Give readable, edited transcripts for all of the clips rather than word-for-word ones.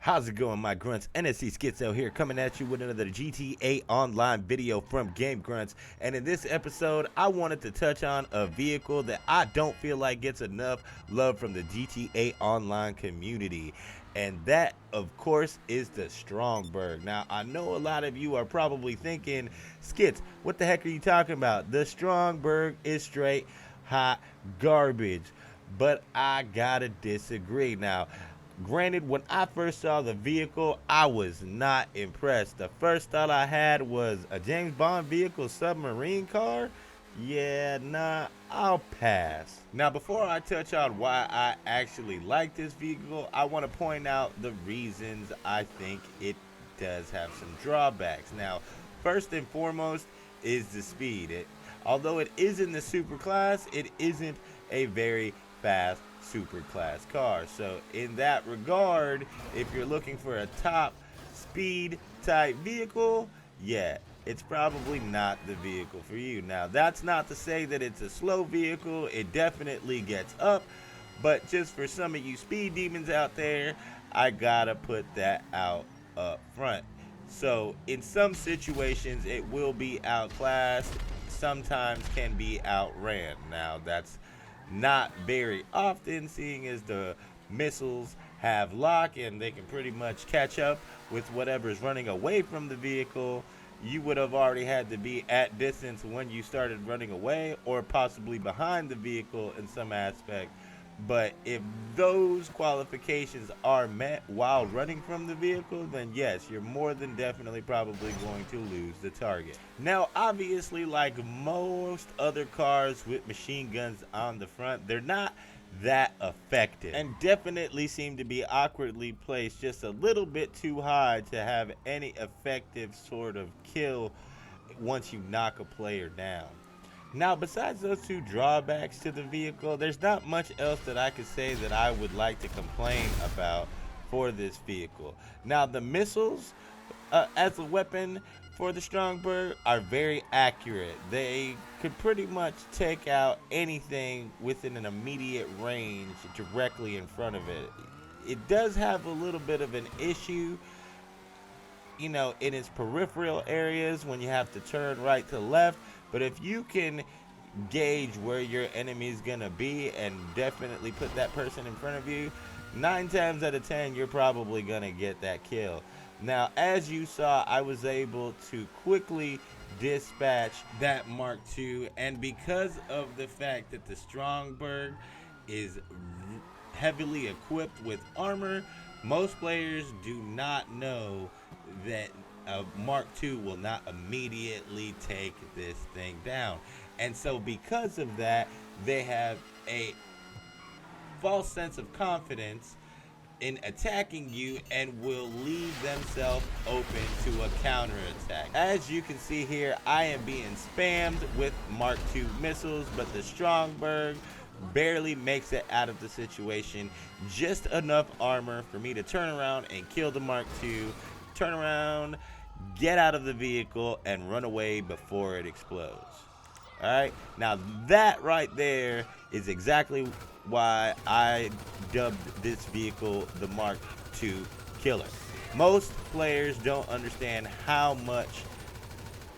How's it going, my grunts? NSC Schizo here, coming at you with another GTA Online video from Game Grunts. And in this episode, I wanted to touch on a vehicle that I don't feel like gets enough love from the GTA Online community. And that, of course, is the Strongberg. Now, I know a lot of you are probably thinking, Skits, what the heck are you talking about? The Strongberg is straight hot garbage. But I gotta disagree. Now, granted, when I first saw the vehicle, I was not impressed. The first thought I had was a James Bond vehicle submarine car? Yeah, nah, I'll pass. Now, before I touch on why I actually like this vehicle, I want to point out the reasons I think it does have some drawbacks. Now, first and foremost is the speed. Although it is in the super class, it isn't a very fast super class car. So in that regard, if you're looking for a top speed type vehicle, yeah, it's probably not the vehicle for you. Now, that's not to say that it's a slow vehicle. It definitely gets up, but just for some of you speed demons out there, I gotta put that out up front. So in some situations it will be outclassed, sometimes can be outran. Now, that's not very often, seeing as the missiles have lock and they can pretty much catch up with whatever's running away from the vehicle. You would have already had to be at distance when you started running away, or possibly behind the vehicle in some aspect. But if those qualifications are met while running from the vehicle, then yes, you're more than definitely probably going to lose the target. Now, obviously, like most other cars with machine guns on the front, they're not that effective and definitely seem to be awkwardly placed just a little bit too high to have any effective sort of kill once you knock a player down. Now, besides those two drawbacks to the vehicle, there's not much else that I could say that I would like to complain about for this vehicle. Now, the missiles as a weapon for the Strongberg are very accurate. They could pretty much take out anything within an immediate range directly in front of it. It does have a little bit of an issue, you know, in its peripheral areas when you have to turn right to left. But if you can gauge where your enemy is going to be and definitely put that person in front of you, 9 times out of 10, you're probably going to get that kill. Now, as you saw, I was able to quickly dispatch that Mark II, and because of the fact that the Strongberg is heavily equipped with armor, most players do not know that Mark II will not immediately take this thing down. And so because of that, they have a false sense of confidence in attacking you and will leave themselves open to a counterattack. As you can see here, I am being spammed with Mark II missiles, but the Strongberg barely makes it out of the situation. Just enough armor for me to turn around and kill the Mark II, turn around, get out of the vehicle, and run away before it explodes. Alright, now that right there is exactly why I dubbed this vehicle the Mark II Killer. Most players don't understand how much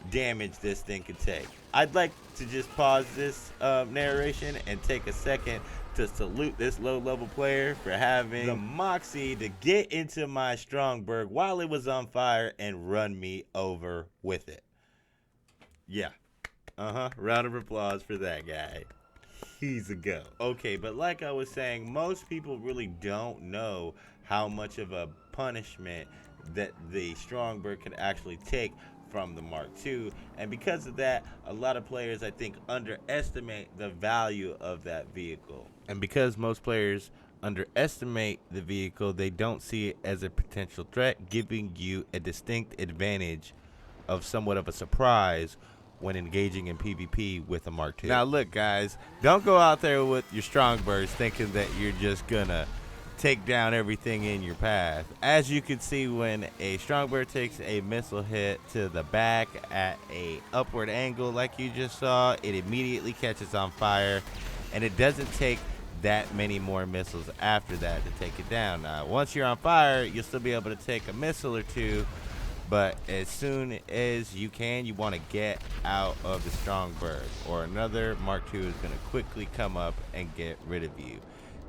damage this thing could take. I'd like to just pause this narration and take a second to salute this low-level player for having the moxie to get into my Strongberg while it was on fire and run me over with it. Yeah. Round of applause for that guy. He's a go. Okay, but like I was saying, most people really don't know how much of a punishment that the Strongberg can actually take from the Mark II, and because of that, a lot of players, I think, underestimate the value of that vehicle. And because most players underestimate the vehicle, they don't see it as a potential threat, giving you a distinct advantage of somewhat of a surprise when engaging in PvP with a Mark II. Now look, guys, don't go out there with your Strongbergs thinking that you're just gonna take down everything in your path. As you can see, when a Strongberg takes a missile hit to the back at a upward angle like you just saw, it immediately catches on fire, and it doesn't take that many more missiles after that to take it down. Now, once you're on fire, you'll still be able to take a missile or two, but as soon as you can, you want to get out of the Strongberg, or another Mark II is going to quickly come up and get rid of you.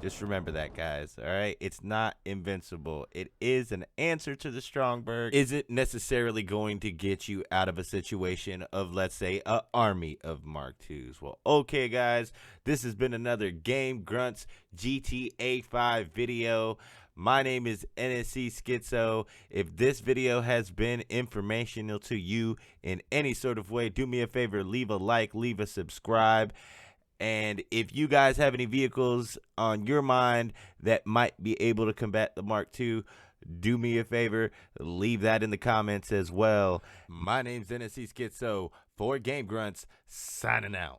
Just remember that, guys. All right, it's not invincible. It is an answer to the Strongberg. Isn't necessarily going to get you out of a situation of, let's say, an army of Mark IIs. Well, okay, guys, this has been another Game Grunts GTA 5 video. My name is NSC Schizo. If this video has been informational to you in any sort of way, do me a favor, leave a like, leave a subscribe. And if you guys have any vehicles on your mind that might be able to combat the Mark II, do me a favor, leave that in the comments as well. My name's NSC Schizo for Game Grunts, signing out.